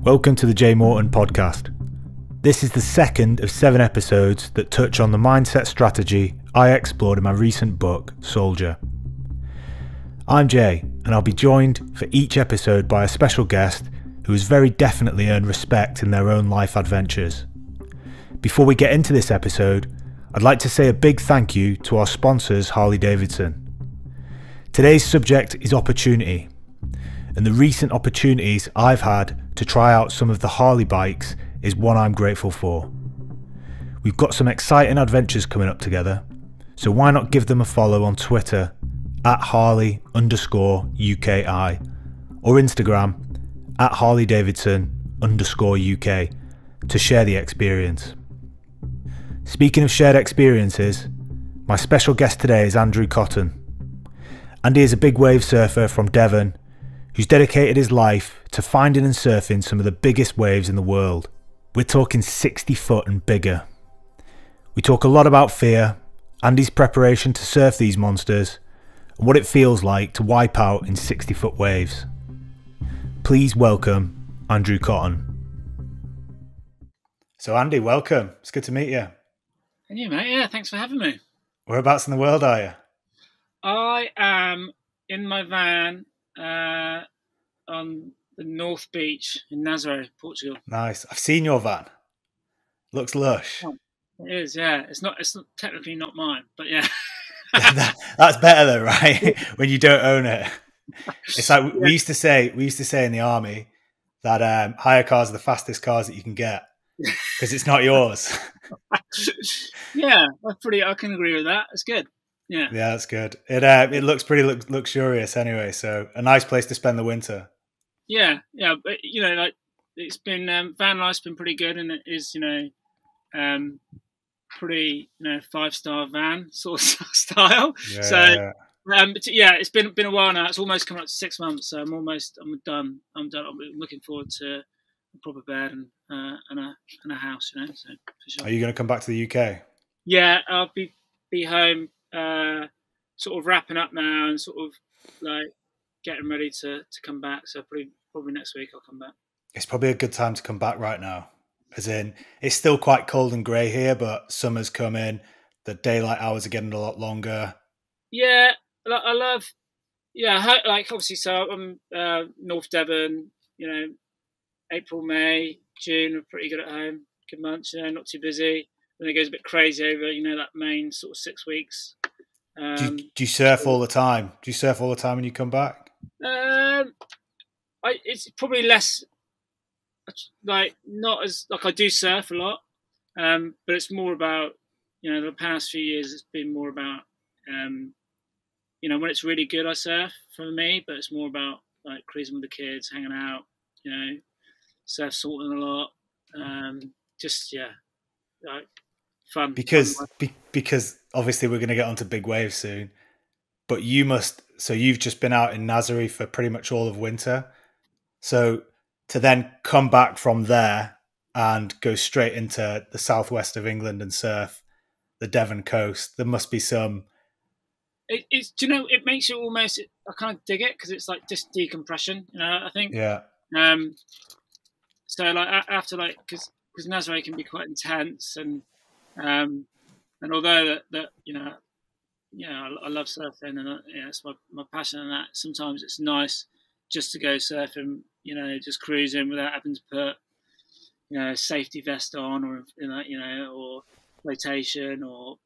Welcome to the J Morton podcast. This is the second of 7 episodes that touch on the mindset strategy I explored in my recent book, Soldier. I'm Jay, and I'll be joined for each episode by a special guest who has very definitely earned respect in their own life adventures. Before we get into this episode, I'd like to say a big thank you to our sponsors, Harley-Davidson. Today's subject is opportunity, and the recent opportunities I've had to try out some of the Harley bikes is one I'm grateful for. We've got some exciting adventures coming up together, so why not give them a follow on Twitter at Harley_UKI or Instagram at Harley-Davidson_UK to share the experience. Speaking of shared experiences, my special guest today is Andrew Cotton. Andy is a big wave surfer from Devon who's dedicated his life to finding and surfing some of the biggest waves in the world. We're talking 60 foot and bigger. We talk a lot about fear, Andy's preparation to surf these monsters, and what it feels like to wipe out in 60 foot waves. Please welcome Andrew Cotton. So Andy, welcome. It's good to meet you. And you, mate. Yeah, thanks for having me. Whereabouts in the world are you? I am in my van on the North Beach in Nazaré, Portugal. Nice. I've seen your van. Looks lush. Oh, it is, yeah. It's not technically not mine, but yeah. That's better though, right? When you don't own it. It's like we used to say in the army that hire cars are the fastest cars that you can get because it's not yours. Yeah, I can agree with that. It's good. Yeah, that's good. It looks pretty luxurious anyway. So a nice place to spend the winter. Yeah, but like it's been van life's been pretty good, and it is pretty 5-star van sort of style. Yeah. So but yeah, it's been a while now. It's almost coming up to 6 months, so I'm done. I'm looking forward to a proper bed and a house, So for sure. Are you going to come back to the UK? Yeah, I'll be home, sort of wrapping up now and sort of like getting ready to come back. So probably next week I'll come back. It's probably a good time to come back right now. As in, it's still quite cold and grey here, but summer's come in. The daylight hours are getting a lot longer. Yeah, I love. Yeah, like obviously. So I'm North Devon. April, May, June are pretty good at home. Good months. Not too busy. Then it goes a bit crazy over that main sort of 6 weeks. Do you surf all the time? Do you surf all the time when you come back? It's probably less. Like not as like I do surf a lot, but it's more about the past few years. It's been more about when it's really good I surf for me, but it's more about like cruising with the kids, hanging out, surf salting a lot, like fun. Because obviously we're going to get onto big waves soon, but you've just been out in Nazaré for pretty much all of winter, so to then come back from there and go straight into the southwest of England and surf the Devon coast, there must be some. It makes you almost. I kind of dig it because it's like just decompression. I think. Yeah. So like after because Nazaré can be quite intense and although that I love surfing and it's my passion and that sometimes it's nice just to go surfing, just cruising without having to put, safety vest on or, or flotation or,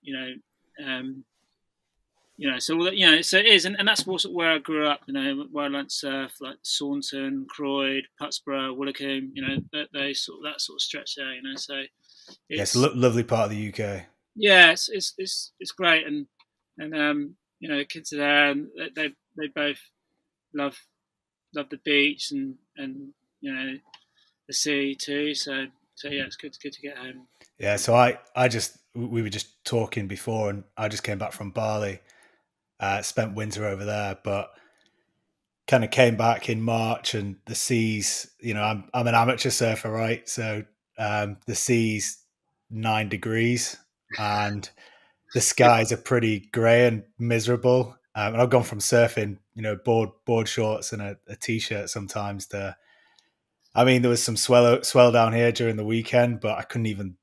so all that, so it is. And that's also where I grew up, where I learned to surf, like Saunton, Croyd, Putsborough, Willicombe, that sort of stretch there, so. It's a lovely part of the UK. Yeah, it's great. And the kids are there and they both love the beach and the sea too. So yeah, it's good to get home. Yeah, so we were just talking before, and I just came back from Bali, spent winter over there, but kind of came back in March, and the seas. I'm an amateur surfer, right? So the sea's 9 degrees, and the skies are pretty grey and miserable. And I've gone from surfing, board shorts and a t-shirt sometimes to I mean, there was some swell down here during the weekend, but I couldn't even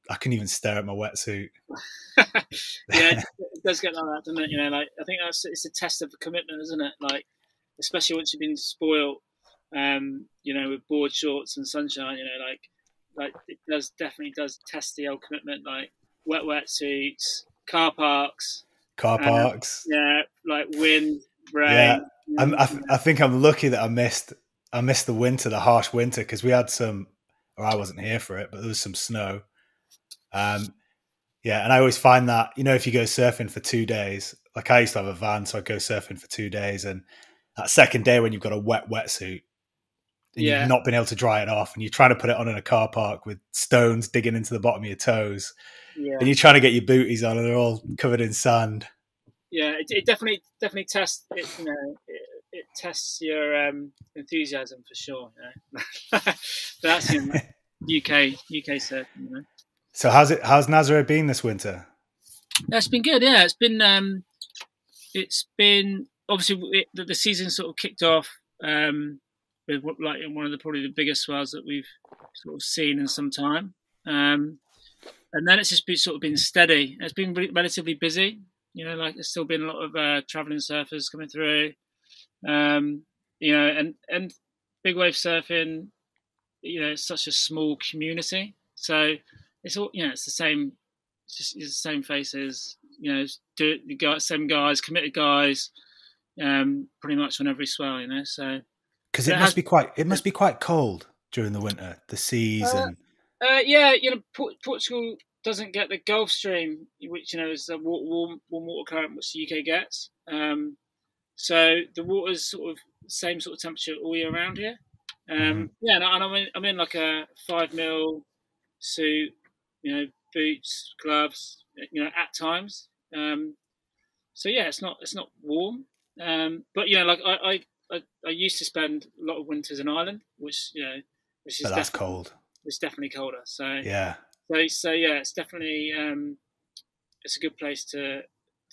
stare at my wetsuit. Yeah, it does get like that, doesn't it? You know, like I think it's a test of commitment, isn't it? Like, especially once you've been spoiled, you know, with board shorts and sunshine. You know, like it definitely does test the old commitment. Like wetsuits, car parks, yeah, like wind, Yeah, rain. I think I'm lucky that I missed the winter, the harsh winter, because we had some, or I wasn't here for it, but there was some snow. Yeah, and I always find that, you know, if you go surfing for 2 days, like I used to have a van, so I'd go surfing for 2 days, and that second day when you've got a wet wetsuit and you've not been able to dry it off, and you're trying to put it on in a car park with stones digging into the bottom of your toes, and you're trying to get your booties on, and they're all covered in sand. Yeah, it definitely tests it. You know, it tests your enthusiasm for sure. You know? That's in UK surfing. You know. So how's Nazaré been this winter? That's been good. Yeah, it's been obviously the season sort of kicked off with like one of probably the biggest swells that we've sort of seen in some time, and then it's just been steady. It's been relatively busy. You know, like there's still been a lot of traveling surfers coming through. You know, and big wave surfing. You know, it's such a small community, so it's all, you know, it's the same. It's the same faces. You know, same guys, committed guys. Pretty much on every swell. You know, so because it must be quite cold during the winter. The seas and yeah, you know, Portugal doesn't get the Gulf Stream, which, you know, is the warm water current which the UK gets. So the water's sort of same sort of temperature all year round here. Yeah, and I'm in like a 5 mil suit, you know, boots, gloves, you know, at times. So yeah, it's not warm. But you know, like I used to spend a lot of winters in Ireland, which is that's cold. It's definitely colder. So yeah. So yeah, it's definitely it's a good place to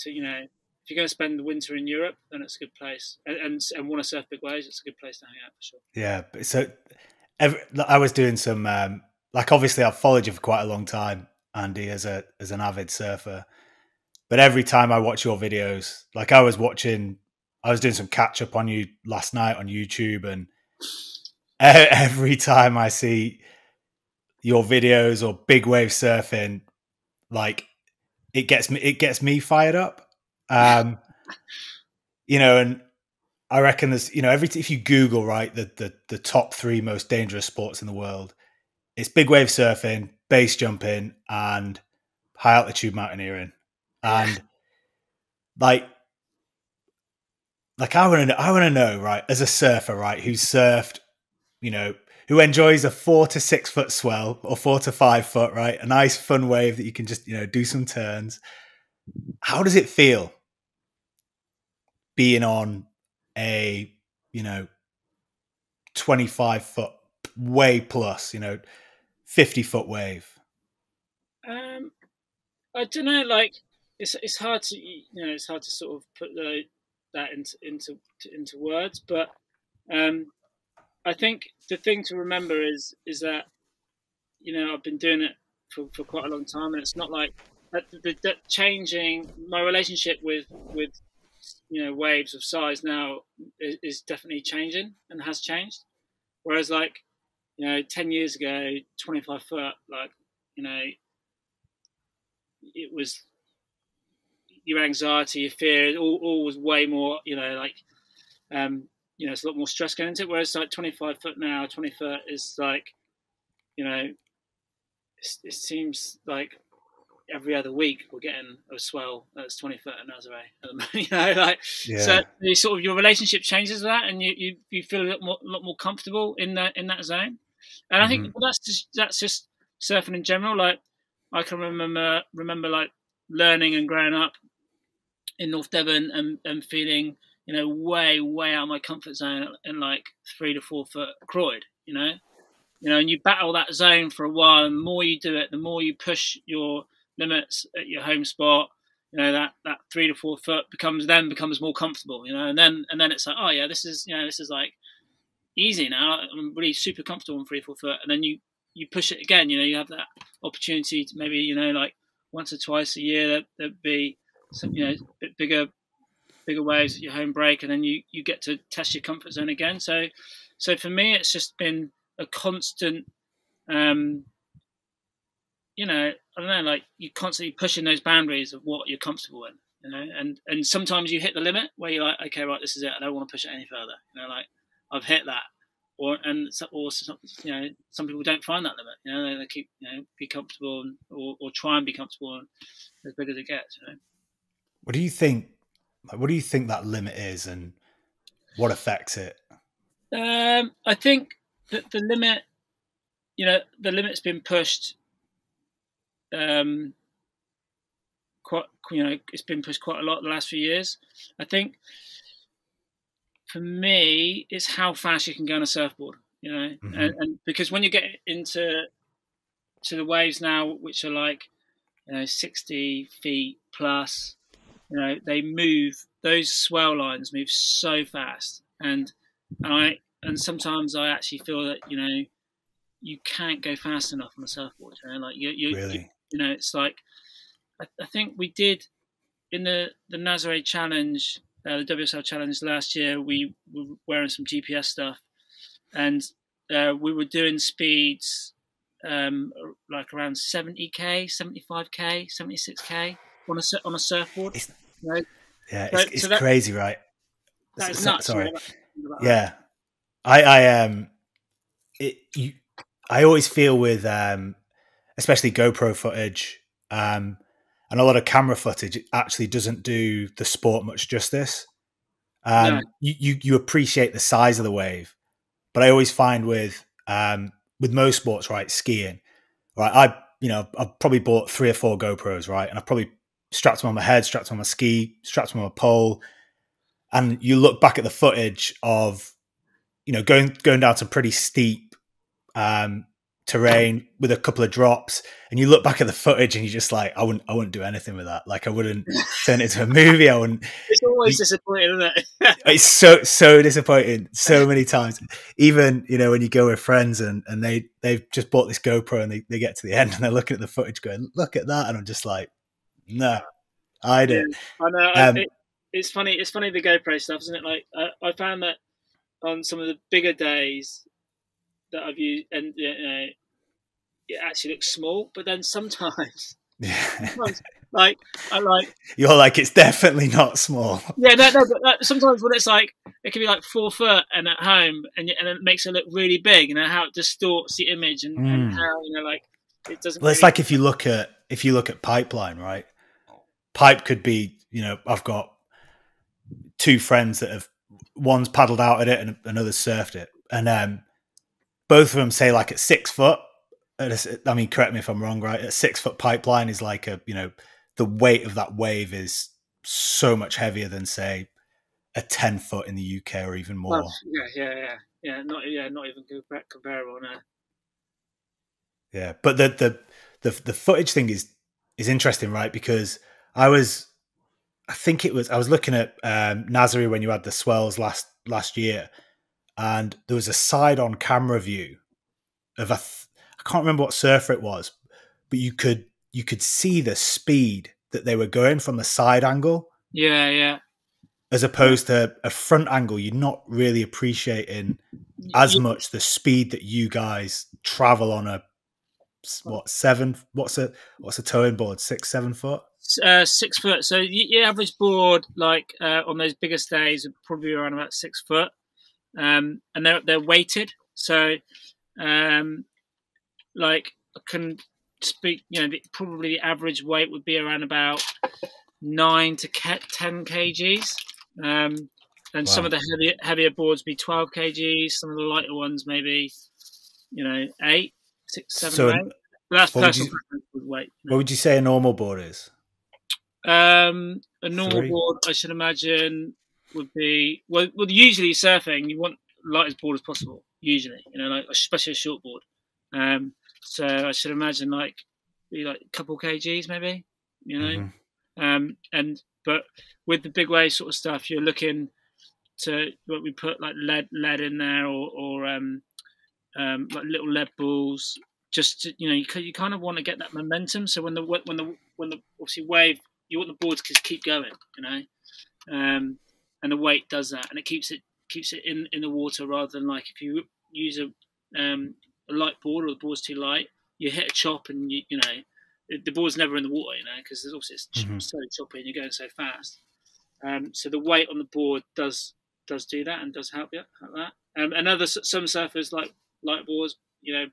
you know, if you're going to spend the winter in Europe, then it's a good place, and want to surf big waves, it's a good place to hang out for sure. Yeah, so I was doing some like, obviously I've followed you for quite a long time, Andy, as an avid surfer, but every time I watch your videos, like I was doing some catch up on you last night on YouTube, and every time I see your videos or big wave surfing, like it gets me fired up. You know, and I reckon there's, you know, if you Google, right, the top 3 most dangerous sports in the world, it's big wave surfing, base jumping, and high altitude mountaineering. And like I want to know, right, as a surfer, right, who's surfed, you know, who enjoys a 4 to 6 foot swell or 4 to 5 foot, right, a nice fun wave that you can just, you know, do some turns. How does it feel being on a, you know, 25 foot way plus, you know, 50 foot wave? I don't know, like it's hard to, you know, it's hard to sort of put that into words, but I think the thing to remember is that, you know, I've been doing it for quite a long time, and it's not like that changing my relationship with you know, waves of size now is definitely changing and has changed. Whereas, like, you know, 10 years ago, 25 foot, like, you know, it was your anxiety, your fear, all was way more, you know, like, you know, it's a lot more stress going into it. Whereas like 25 foot now, 20 foot is like, you know, it seems like every other week we're getting a swell that's 20 foot at Nazaré. You know, like, so the sort of your relationship changes with that, and you feel a lot more comfortable in that zone. And I think that's just surfing in general. Like, I can remember like learning and growing up in North Devon and feeling, you know, way out of my comfort zone in like 3 to 4 foot Croyd, you know, and you battle that zone for a while, and the more you do it, the more you push your limits at your home spot, you know, that 3 to 4 foot becomes more comfortable, you know, and then it's like, oh yeah, this is like easy now. I'm really super comfortable on 3-4 foot, and then you push it again. You have that opportunity to maybe like once or twice a year there'd be some a bit bigger waves at your home break, and then you get to test your comfort zone again. So for me, it's just been a constant. I don't know, like you're constantly pushing those boundaries of what you're comfortable in, and sometimes you hit the limit where you're like, okay, right, this is it. I don't want to push it any further. Like I've hit that, or some people don't find that limit. They keep be comfortable or try and be comfortable as big as it gets. What do you think? What do you think that limit is, and what affects it? I think that the limit, the limit's been pushed. It's been pushed quite a lot the last few years. I think for me, it's how fast you can go on a surfboard. Mm-hmm. and because when you get into the waves now, which are like 60 feet plus, they move. Those swell lines move so fast, and sometimes I actually feel that you can't go fast enough on a surfboard. Like really? It's like I think we did in the Nazare Challenge, the WSL Challenge last year. We were wearing some GPS stuff, and we were doing speeds like around 70k, 75k, 76k on a surfboard. It's crazy, right? That is nuts. Sorry. Yeah, I always feel with especially GoPro footage and a lot of camera footage, it actually doesn't do the sport much justice. No. You appreciate the size of the wave, but I always find with most sports, right, skiing, right, I've probably bought 3 or 4 GoPros, right, and I've probably strapped them on my head, strapped them on my ski, strapped them on my pole, and you look back at the footage of going down some pretty steep terrain with a couple of drops, and you look back at the footage and you're just like, I wouldn't do anything with that. Like I wouldn't turn it into a movie. I wouldn't. It's always disappointing, isn't it? It's so disappointing so many times. Even when you go with friends and they've just bought this GoPro and they get to the end and they're looking at the footage going, look at that, and I'm just like, no, I don't. Yeah, I know. It's funny. It's funny, the GoPro stuff, isn't it? Like I found that on some of the bigger days that I've used, and it actually looks small, but then sometimes you're like, it's definitely not small. Yeah, no, but sometimes when it's like, it can be like 4 foot and at home, and it makes it look really big, and how it distorts the image, and how like it doesn't. Well, it's like if you look at pipeline, right? Pipe could be, I've got 2 friends that have, one's paddled out at it and another's surfed it, and both of them say like at 6 foot. I mean, correct me if I'm wrong, right? A 6 foot pipeline is like the weight of that wave is so much heavier than say a 10 foot in the UK or even more. Well, yeah. Not even comparable. No. Yeah, but the footage thing is interesting, right? Because I was looking at Nazare when you had the swells last year, and there was a side on camera view of I can't remember what surfer it was, but you could see the speed that they were going from the side angle. Yeah. As opposed to a front angle, you're not really appreciating as much the speed that you guys travel on a what's a towing board, 6-7 foot? 6 foot. So your average board, like on those biggest days, would probably be around about 6 foot, and they're weighted. So, like I can speak, probably the average weight would be around about 9 to 10 kgs. And wow. Some of the heavier boards be 12 kgs. Some of the lighter ones maybe, 8, 6, 7, so 8. But that's personal preference with weight. What would you say a normal board is? A normal board, I should imagine, would be well. Usually surfing, you want light as board as possible. Usually, like especially a short board. So I should imagine be like a couple kgs maybe. But with the big wave sort of stuff, you're looking we put like lead in there, or like little lead balls, just to, you kind of want to get that momentum. So when the obviously wave, you want the board to just keep going, and the weight does that, and it keeps it in the water, rather than like if you use a light board, or the board's too light, you hit a chop, and the board's never in the water, because obviously it's so choppy and you're going so fast. So the weight on the board does do that, and does help that. And some surfers like light boards,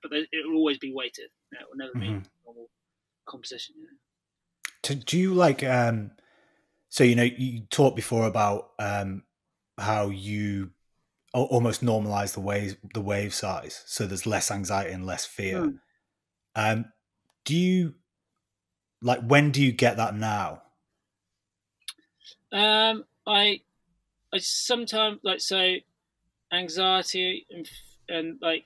but it will always be weighted. It will never be normal composition. Do you like? So you talked before about how you almost normalize the wave size, so there's less anxiety and less fear. Do you like? When do you get that now? I sometimes anxiety and like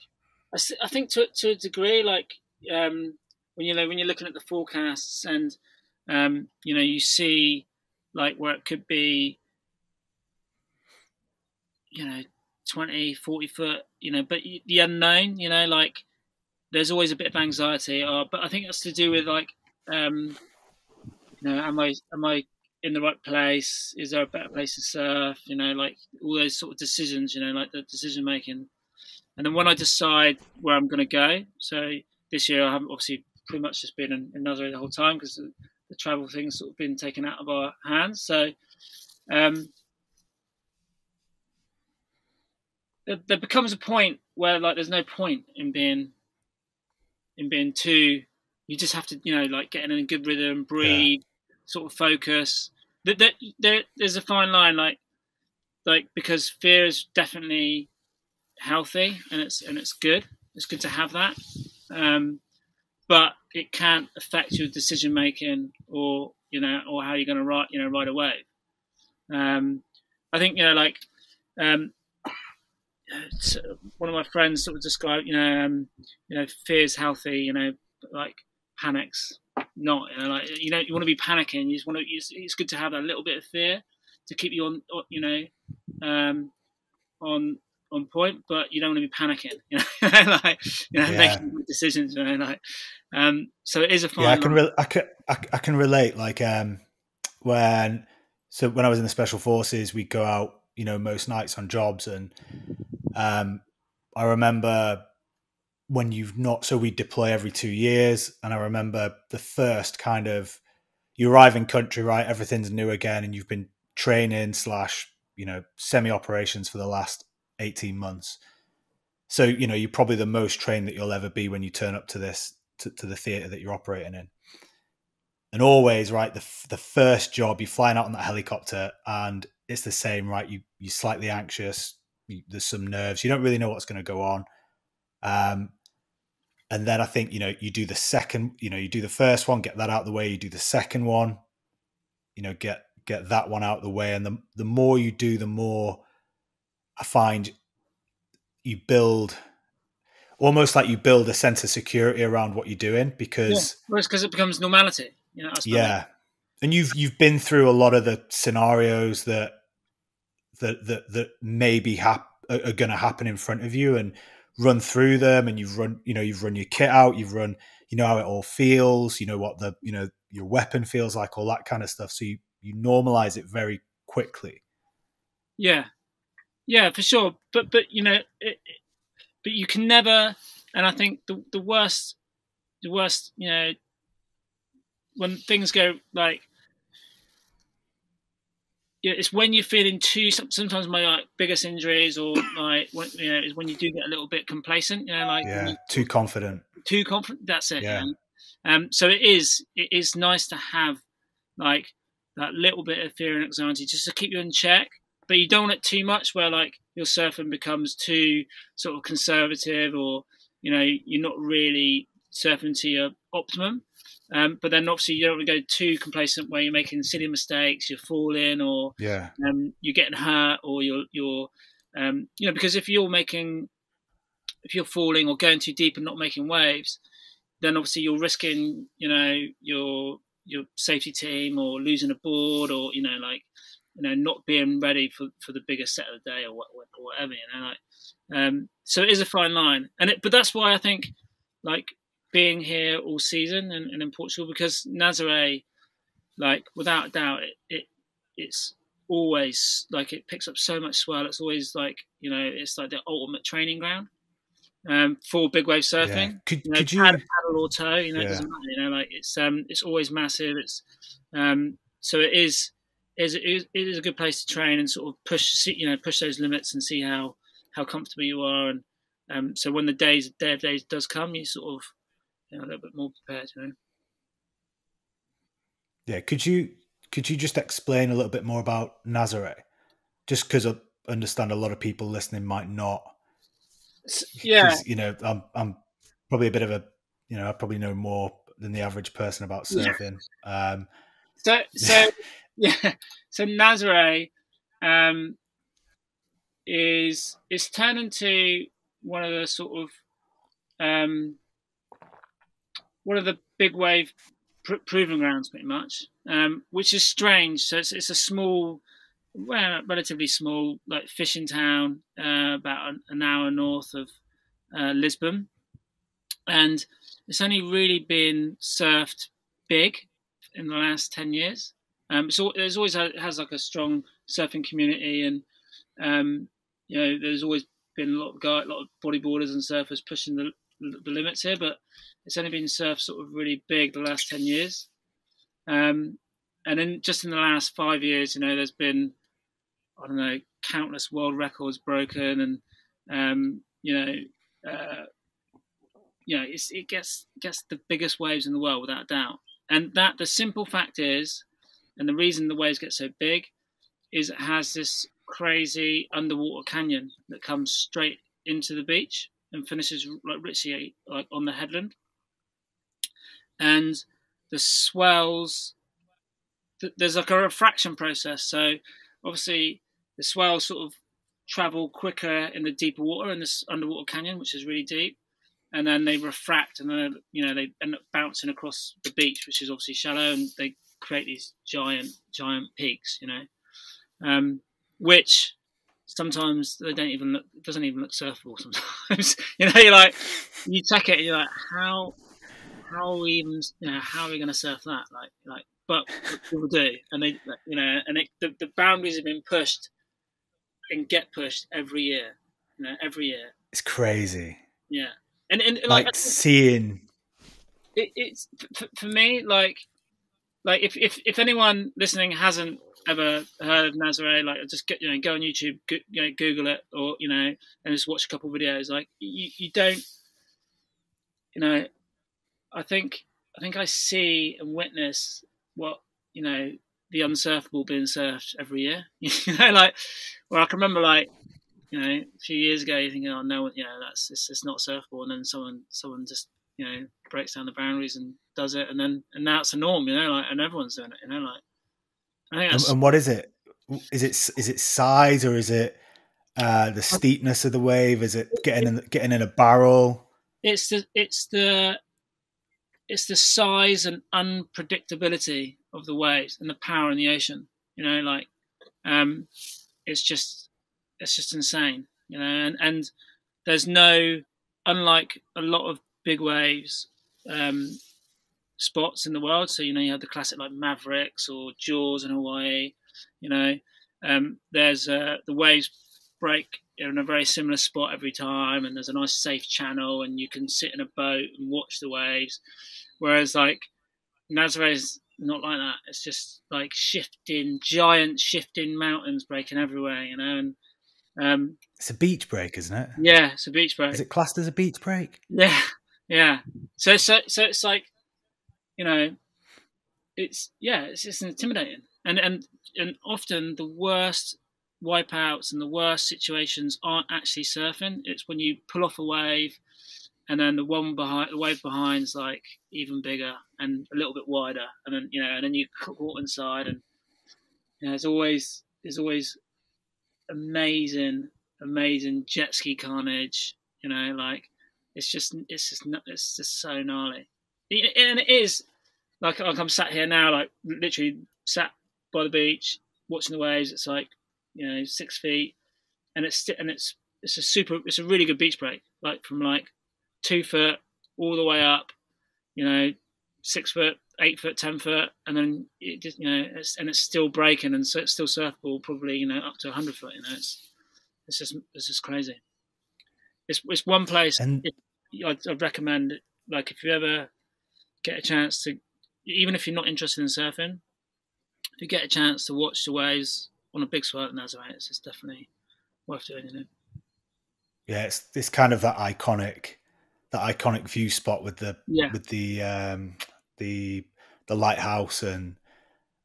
I think to a degree, like when you're looking at the forecasts, and you see like where it could be 20, 40 foot, but the unknown, like there's always a bit of anxiety. But I think that's to do with like am I in the right place? Is there a better place to surf? Like all those sort of decisions, like the decision making. And then when I decide where I'm going to go, so this year I haven't obviously pretty much just been in Nazaré the whole time, because the travel thing's sort of been taken out of our hands. So there becomes a point where like there's no point in being too. You just have to like get in a good rhythm, breathe, sort of focus. There's a fine line, like because fear is definitely healthy, and it's good. It's good to have that, but it can't affect your decision making, or or how you're going to ride a wave. I think one of my friends sort of described fear is healthy, like panic's not. You want to be panicking. You just want to. It's good to have a little bit of fear to keep you on point, but you don't want to be panicking. Making good decisions. So it is a fine. Yeah, I can relate. Like when I was in the special forces, we'd go out, most nights on jobs, and I remember when we deploy every 2 years, and I remember the first kind of, you arrive in country, right? Everything's new again, and you've been training / semi-operations for the last 18 months. So, you're probably the most trained that you'll ever be when you turn up to the theatre that you're operating in. And always, right, the first job, you're flying out on that helicopter, and it's the same, right? You're slightly anxious. There's some nerves. You don't really know what's going to go on. And then I think, you do the second, you do the first one, get that out of the way. You do the second one, get that one out of the way. And the more you do, the more I find you build, almost like you build a sense of security around what you're doing, because because it becomes normality. And you've been through a lot of the scenarios that maybe are going to happen in front of you, and run through them, and you've run your kit out, you've run, how it all feels, what your weapon feels like, all that kind of stuff. So you normalize it very quickly. Yeah, for sure. But but you can never. And I think the worst, when things go like, it's when you're feeling sometimes my biggest injuries, or is when you do get a little bit complacent, too confident. That's it. Yeah. So it is nice to have like that little bit of fear and anxiety just to keep you in check, but you don't want it too much where like your surfing becomes too sort of conservative, or you're not really surfing to your optimum. But then obviously you don't want to go too complacent where you're making silly mistakes, you're falling, or you're getting hurt, or you're because if you're falling or going too deep and not making waves, then obviously you're risking your safety team, or losing a board, or not being ready for the bigger set of the day or whatever, so it is a fine line, but that's why I think, like, being here all season and in Portugal, because Nazaré, like, without a doubt, it's always, like, it picks up so much swell. It's always like, it's like the ultimate training ground for big wave surfing. Yeah. Could you paddle or tow, it Yeah. doesn't matter. Like, it's always massive. It's so it is a good place to train and sort of push those limits and see how comfortable you are. And so when the day of days does come, you sort of, a little bit more prepared. Yeah. Could you just explain a little bit more about Nazaré? Just because I understand a lot of people listening might not. Yeah. I'm probably a bit of a, I probably know more than the average person about surfing. Yeah. So Nazaré is turned into one of the sort of one of the big wave proving grounds, pretty much, which is strange. So it's a small, relatively small, like, fishing town, about an hour north of Lisbon, and it's only really been surfed big in the last 10 years. So there's always has like a strong surfing community, and there's always been a lot of bodyboarders and surfers pushing the limits here, but it's only been surfed sort of really big the last 10 years. And then just in the last 5 years, there's been, I don't know, countless world records broken, and it gets the biggest waves in the world without doubt. And that the simple fact is, and the reason the waves get so big, is it has this crazy underwater canyon that comes straight into the beach and finishes like literally like on the headland. And the swells, there's like a refraction process. So obviously the swells sort of travel quicker in the deeper water in this underwater canyon, which is really deep, and then they refract, and then they end up bouncing across the beach, which is obviously shallow, and they create these giant peaks, which sometimes they don't even look. It doesn't even look surfable sometimes. You're like, you check it, and you're like, how are we even, how are we going to surf that? But people do, and they, the boundaries have been pushed and get pushed every year. Every year. It's crazy. Yeah, and like seeing it's for me, like if anyone listening hasn't ever heard of Nazaré, like, just go on YouTube, Google it, or and just watch a couple of videos. Like, you don't, I think I see and witness what, the unsurfable being surfed every year. Like, where I can remember, like, a few years ago, you thinking, oh no, it's not surfable, and then someone just breaks down the boundaries and does it, and now it's a norm, and everyone's doing it, like. I think that's... And what is it? Is it size, or is it the steepness of the wave? Is it getting in a barrel? It's the size and unpredictability of the waves and the power in the ocean. It's just insane. And there's no, unlike a lot of big waves spots in the world. So you have the classic like Mavericks or Jaws in Hawaii. There's the waves break in a very similar spot every time, and there's a nice safe channel, and you can sit in a boat and watch the waves. Whereas like Nazaré is not like that. It's just like giant shifting mountains breaking everywhere, and it's a beach break, isn't it? Yeah, it's a beach break. Is it classed as a beach break? Yeah. So it's like, it's intimidating, and often the worst wipeouts and the worst situations aren't actually surfing. It's when you pull off a wave, and then the wave behind's like even bigger and a little bit wider, and then you caught inside, and there's always amazing jet ski carnage. Like it's just so gnarly, and it is like I'm sat here now, like literally sat by the beach, watching the waves. It's like 6 feet, and it's a really good beach break, like from like 2 foot all the way up, 6 foot, 8 foot, 10 foot, and then it just it's still breaking, and so it's still surfable, probably up to 100 foot. It's just crazy. It's one place, and I'd recommend, like, if you ever get a chance to, even if you're not interested in surfing, if you get a chance to watch the waves on a big swell at Nazaré, it's definitely worth doing. Yeah, it's kind of that iconic view spot with the lighthouse, and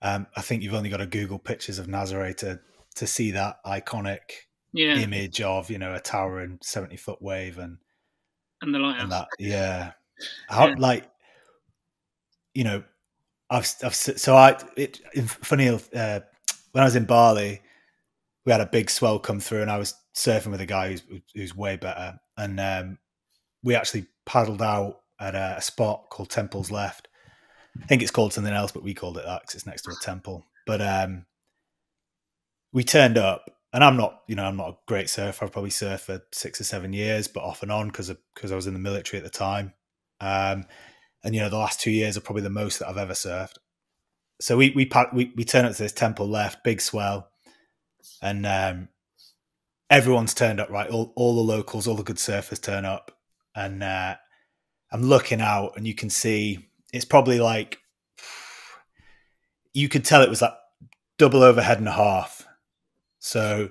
I think you've only got to Google pictures of Nazaré to see that iconic image of a towering 70-foot wave and the lighthouse. And that, like, funny, when I was in Bali, we had a big swell come through, and I was surfing with a guy who's way better, and we actually paddled out at a spot called Temple's Left. I think it's called something else, but we called it that because it's next to a temple. But we turned up, and I'm not a great surfer. I've probably surfed for 6 or 7 years, but off and on because I was in the military at the time. And the last 2 years are probably the most that I've ever surfed. So we turn up to this Temple Left, big swell, and everyone's turned up, right? All the locals, all the good surfers turn up, and I'm looking out, and you can see it's probably like, you could tell it was like double overhead and a half. So,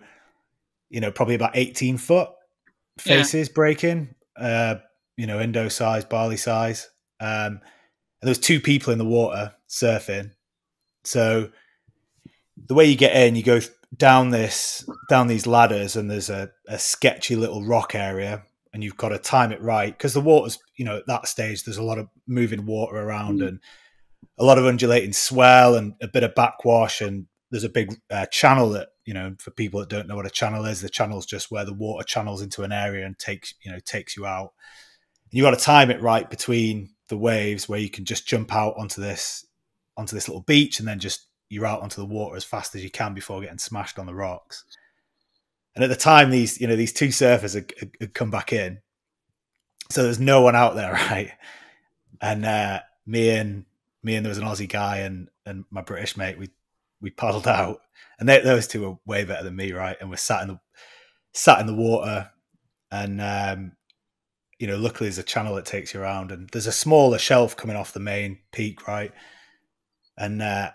probably about 18 foot faces breaking, Indo size, Bali size. And there was 2 people in the water surfing. So the way you get in, you go down these ladders, and there's a sketchy little rock area, and you've got to time it right, because the water's, at that stage, there's a lot of moving water around and a lot of undulating swell and a bit of backwash, and there's a big channel that, for people that don't know what a channel is, the channel's just where the water channels into an area and takes you out. And you got to time it right between the waves, where you can just jump out onto this little beach, and then just you're out onto the water as fast as you can before getting smashed on the rocks. And at the time, these 2 surfers had come back in, so there's no one out there, right? And me and there was an Aussie guy and my British mate. We paddled out, and those 2 were way better than me, right? And we're sat in the water, and luckily there's a channel that takes you around, and there's a smaller shelf coming off the main peak, right? And I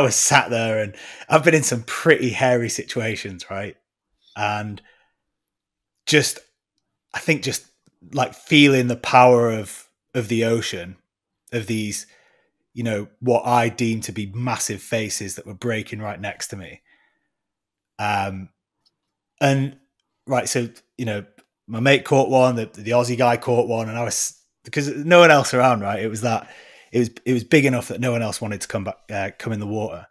was sat there, and I've been in some pretty hairy situations, right? And I think just like feeling the power of the ocean, of these, what I deem to be massive faces that were breaking right next to me. And right, so my mate caught one, the Aussie guy caught one, and I was, because no one else around, right? It was big enough that no one else wanted to come in the water,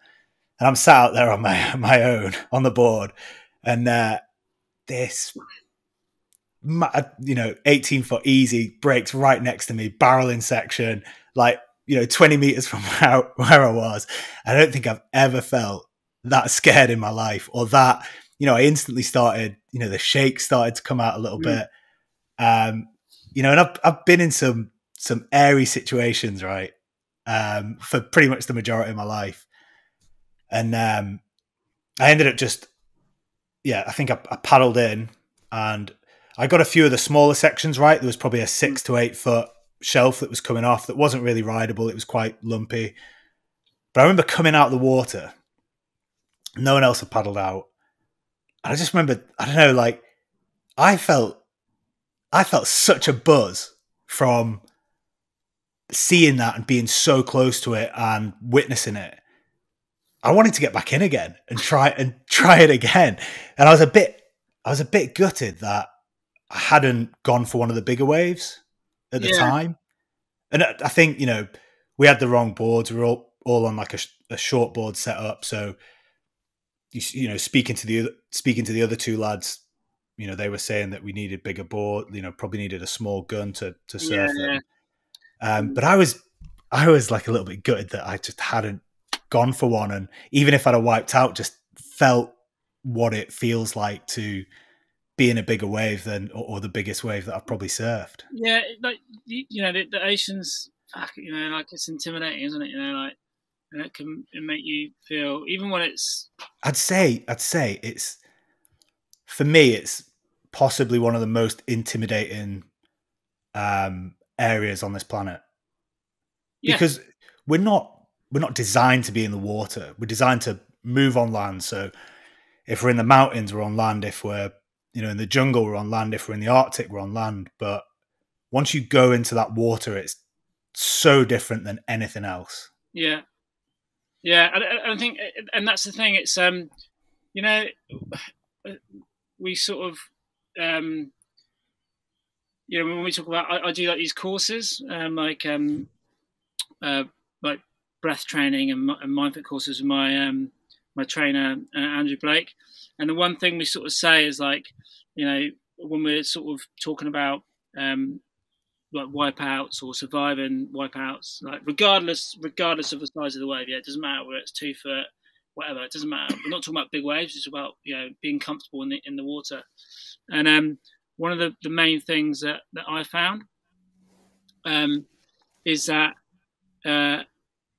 and I'm sat out there on my own on the board, and this 18 foot easy breaks right next to me, barreling section, like 20 meters from where I was. I don't think I've ever felt that scared in my life, or that, I instantly started, the shakes started to come out a little bit. And I've been in some airy situations, right? For pretty much the majority of my life. And I ended up I think I paddled in, and I got a few of the smaller sections right. There was probably a 6 to 8 foot shelf that was coming off that wasn't really rideable. It was quite lumpy. But I remember coming out of the water. No one else had paddled out. And I just remember, I don't know, like, I felt such a buzz from seeing that and being so close to it and witnessing it. I wanted to get back in again and try it again. And I was a bit gutted that I hadn't gone for one of the bigger waves at the time. And I think, we had the wrong boards. We were all on like a short board set up. So, speaking to the other 2 lads, they were saying that we needed bigger board, probably needed a small gun to surf them. But I was like a little bit gutted that I just hadn't gone for one, and even if I'd have wiped out, just felt what it feels like to be in a bigger wave than, or the biggest wave that I've probably surfed. Yeah, like the ocean's, like it's intimidating, isn't it? Like, and it can make you feel, even when it's. I'd say it's, for me, it's possibly one of the most intimidating areas on this planet, because we're not designed to be in the water. We're designed to move on land. So if we're in the mountains, we're on land. If we're in the jungle, we're on land. If we're in the Arctic, we're on land. But once you go into that water, it's so different than anything else. Yeah. I think, and that's the thing. It's we sort of when we talk about, I do like these courses, like breath training and mindful courses with my my trainer Andrew Blake. And the one thing we sort of say is, like, when we're sort of talking about like wipeouts or surviving wipeouts, like regardless of the size of the wave, it doesn't matter whether it's 2 foot, whatever, it doesn't matter. We're not talking about big waves. It's about being comfortable in the water. And one of the main things that I found is that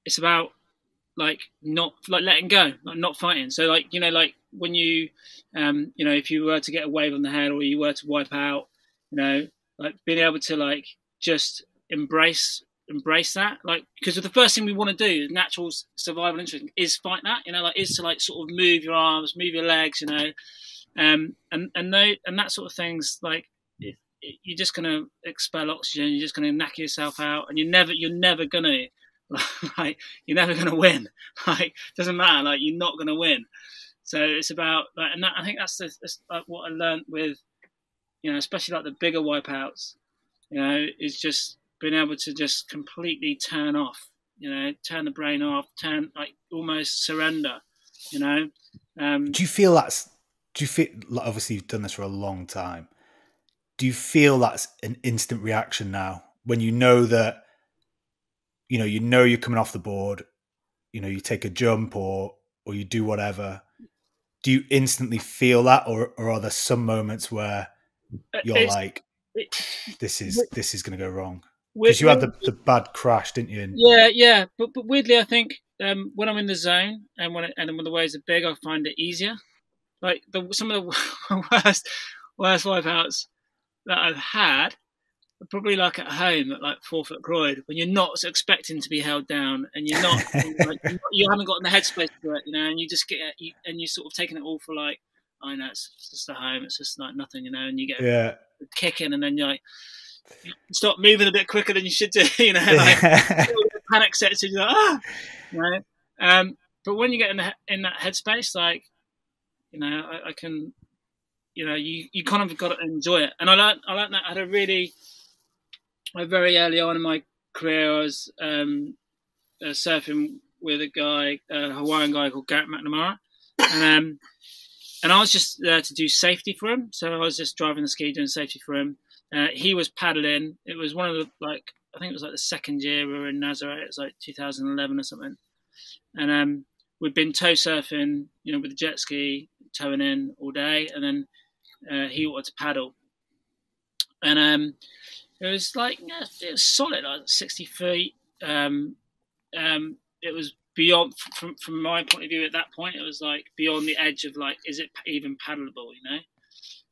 it's about not letting go, like not fighting. So like when you if you were to get a wave on the head, or you were to wipe out, like being able to just embrace that, because the first thing we want to do, natural survival instinct, is fight that, is to sort of move your arms, move your legs, and that sort of things, you're just going to expel oxygen, you're just going to knacker yourself out, and you're never going to you're never going to win. Doesn't matter, you're not going to win. So it's about and I think that's what I learned with, especially the bigger wipeouts, is just being able to just completely turn off, turn the brain off, almost surrender, Do you feel obviously you've done this for a long time. Do you feel that's an instant reaction now when you know that, you're coming off the board, you take a jump or you do whatever? Do you instantly feel that, or are there some moments where you're this is going to go wrong? Because you had the bad crash, didn't you? Yeah. But weirdly, I think when I'm in the zone and when the waves are big, I find it easier. Some of the worst wipeouts that I've had are probably at home at 4 foot Croyd, when you're not expecting to be held down, and you're not you haven't gotten the headspace for it, and you just and you're sort of taking it all for I know it's just a home, it's just nothing, and you get a kick in, and then you stop moving a bit quicker than you should do, panic sets in, you're but when you get in that headspace, I can, you kind of got to enjoy it. And I learned that I had very early on in my career, I was surfing with a Hawaiian guy called Garrett McNamara, and I was just there to do safety for him. So I was just driving the ski, doing safety for him. He was paddling. It was one of the I think it was the second year we were in Nazaré. It was 2011 or something, and we'd been tow surfing, with the jet ski, towing in all day, and then he wanted to paddle, and it was it was solid, 60 feet. It was beyond, from my point of view at that point, it was beyond the edge of is it even paddleable,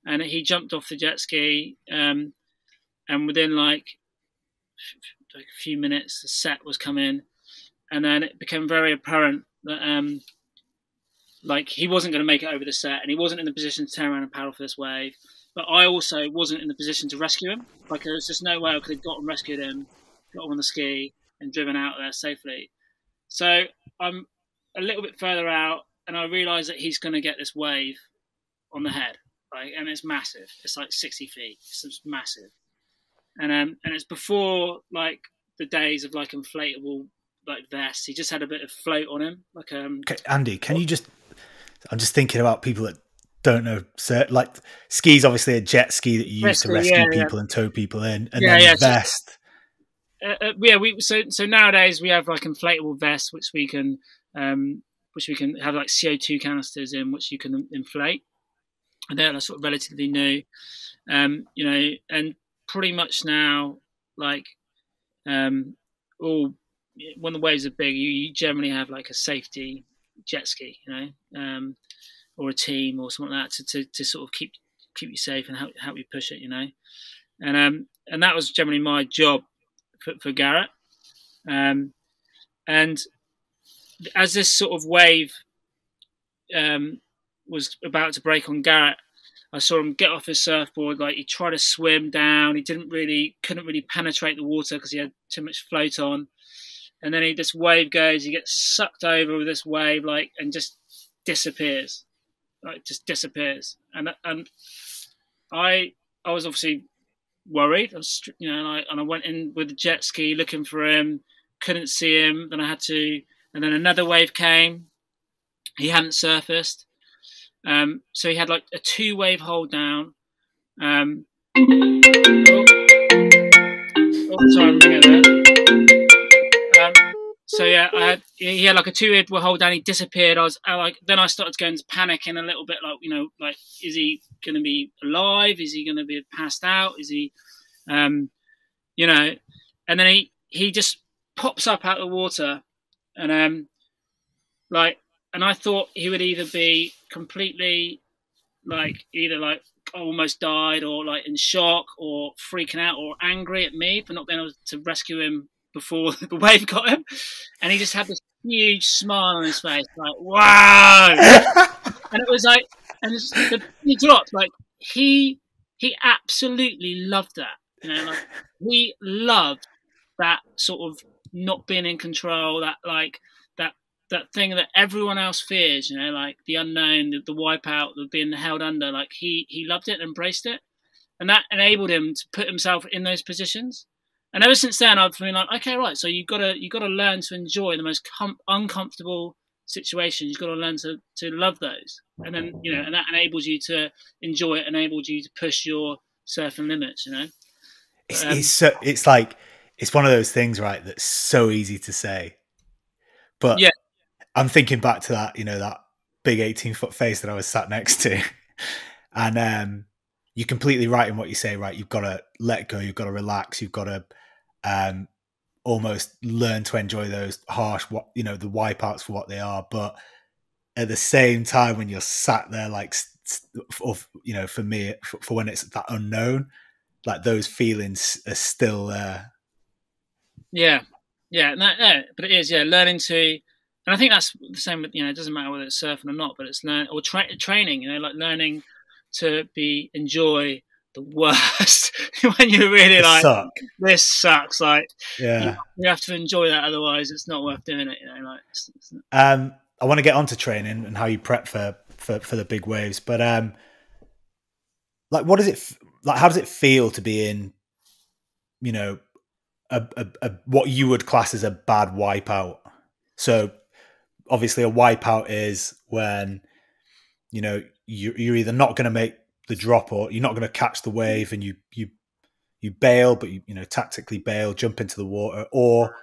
And he jumped off the jet ski, and within a few minutes, the set was coming, and then it became very apparent that he wasn't going to make it over the set, and he wasn't in the position to turn around and paddle for this wave. But I also wasn't in the position to rescue him. There was just no way I could have got and rescued him, got him on the ski, and driven out there safely. So I'm a little bit further out, and I realise that he's going to get this wave on the head, and it's massive. It's 60 feet. It's just massive. And it's before the days of inflatable vests. He just had a bit of float on him. Okay, Andy, can you just? I'm just thinking about people that don't know. So, skis, obviously a jet ski that you use to rescue people and tow people in, and then the vest. So nowadays we have inflatable vests which we can which we can have like CO2 canisters in, which you can inflate, and they're sort of relatively new. And pretty much now, like, all when the waves are big, you generally have like a safety jet ski, or a team or something like that to sort of keep you safe and help you push it, and that was generally my job for Garrett. And as this sort of wave was about to break on Garrett, I saw him get off his surfboard. Like, he tried to swim down. He couldn't really penetrate the water because he had too much float on. And then this wave goes. He gets sucked over with this wave, and just disappears. Just disappears. And I was obviously worried. And I went in with the jet ski looking for him. Couldn't see him. Then and then another wave came. He hadn't surfaced. So he had like a 2-wave hold down. Sorry, I'm ringing there. So yeah, he had like a 2-wave hold down. He disappeared. Then I started going to panicking a little bit, is he going to be alive? Is he going to be passed out? Is he, and then he just pops up out of the water, and I thought he would either be completely either almost died, or in shock, or freaking out, or angry at me for not being able to rescue him before the wave got him. And he just had this huge smile on his face, wow. And it was he dropped. He absolutely loved that. He loved that sort of not being in control, that thing that everyone else fears, the unknown, the wipeout, the being held under. He loved it and embraced it, and that enabled him to put himself in those positions. And ever since then, I've been okay, right. So you've got to learn to enjoy the most uncomfortable situations. You've got to learn to love those, and then and that enables you to enjoy it, enables you to push your surfing limits. It's one of those things, right? That's so easy to say, but yeah. I'm thinking back to that, that big 18-foot face that I was sat next to. And you're completely right in what you say, right? You've got to let go. You've got to relax. You've got to almost learn to enjoy those harsh, the wipeouts for what they are. But at the same time, when you're sat there, for me, for when it's that unknown, those feelings are still there. Yeah. No, but it is, learning to. And I think that's the same with, it doesn't matter whether it's surfing or not, but it's training, learning to enjoy the worst when you're really this sucks. You have to enjoy that, otherwise it's not worth doing it. I want to get onto training and how you prep for the big waves, but what is it how does it feel to be in, a what you would class as a bad wipeout? So obviously a wipeout is when, you're either not going to make the drop, or you're not going to catch the wave, and you bail, but you tactically bail, jump into the water, or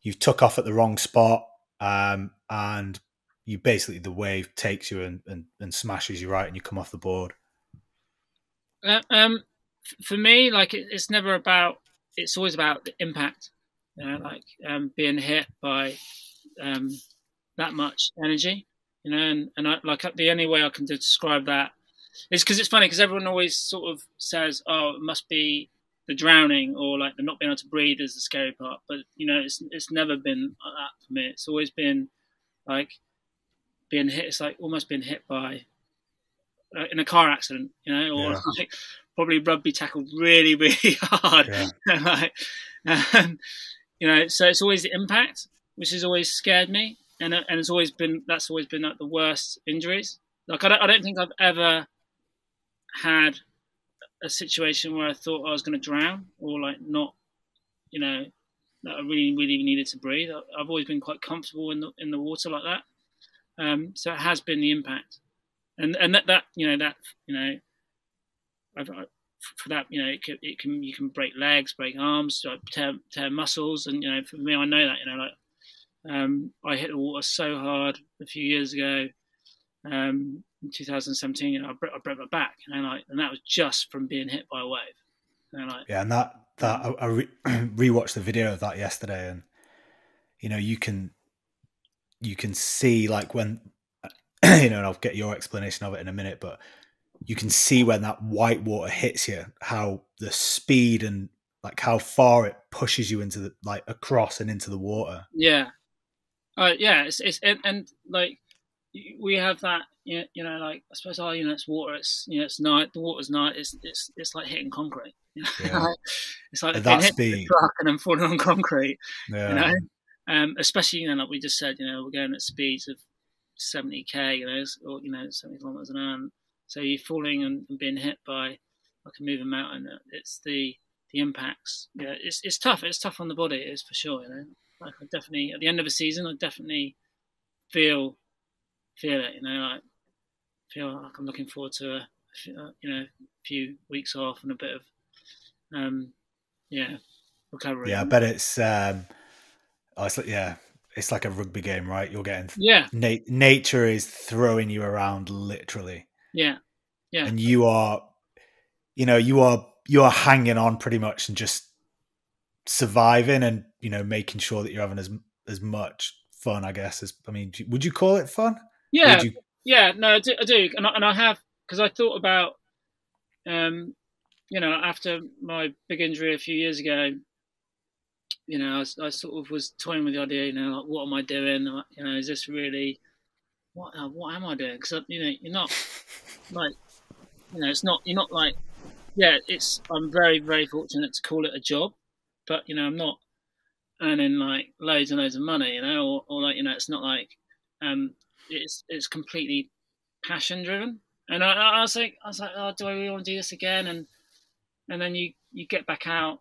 you've took off at the wrong spot, and you basically, the wave takes you and smashes you, right, and you come off the board. For me, it's never about. It's always about the impact. Being hit by that much energy, and the only way I can describe that is because it's funny, because everyone always sort of says, "Oh, it must be the drowning," or the not being able to breathe is the scary part. But it's never been like that for me. It's always been being hit. It's almost being hit by in a car accident, or probably rugby tackled really, really hard. Yeah. So it's always the impact, which has always scared me. And that's always been the worst injuries. I don't think I've ever had a situation where I thought I was going to drown, or not, that I really, really needed to breathe. I've always been quite comfortable in the water like that. So it has been the impact, and that for that, you can break legs, break arms, tear muscles, and for me, I know that, I hit the water so hard a few years ago, in 2017. You know, I broke my back, and that was just from being hit by a wave. And and I rewatched the video of that yesterday, and you know, you can see like when you know, and I'll get your explanation of it in a minute, but you can see when that white water hits you, how the speed and like how far it pushes you into the like across and into the water. Yeah, it's and like we have that. You know, like I suppose, you know, it's water. It's, you know, it's night. The water's night. It's like hitting concrete. You know? Yeah. It's like At being hit with a truck and then falling on concrete. Yeah. You know, especially, you know, like we just said, you know, we're going at speeds of 70k, you know, or, you know, 70 kilometers an hour. And so you're falling and being hit by like a moving mountain. It's the impacts. Yeah, it's tough. It's tough on the body. It is for sure. You know, like I definitely at the end of a season, I definitely feel it. You know, like feel like I'm looking forward to you know, a few weeks off and a bit of recovery. Yeah, I bet it's it's like a rugby game, right? You're getting nature is throwing you around literally. Yeah. And you are hanging on pretty much and just surviving, and you know, making sure that you're having as much fun, I guess. Would you call it fun? Yeah, no, I do, and I have, because I thought about, you know, after my big injury a few years ago, you know, I sort of was toying with the idea, you know, like, what am I doing? You know, is this really what am I doing? Because, you know, you're not like, you know, you're not like, yeah, I'm very, very fortunate to call it a job, but, you know, I'm not earning like loads and loads of money, you know, or like, you know, it's not like, it's completely passion driven. And I was like, oh, do I really want to do this again? And then you get back out,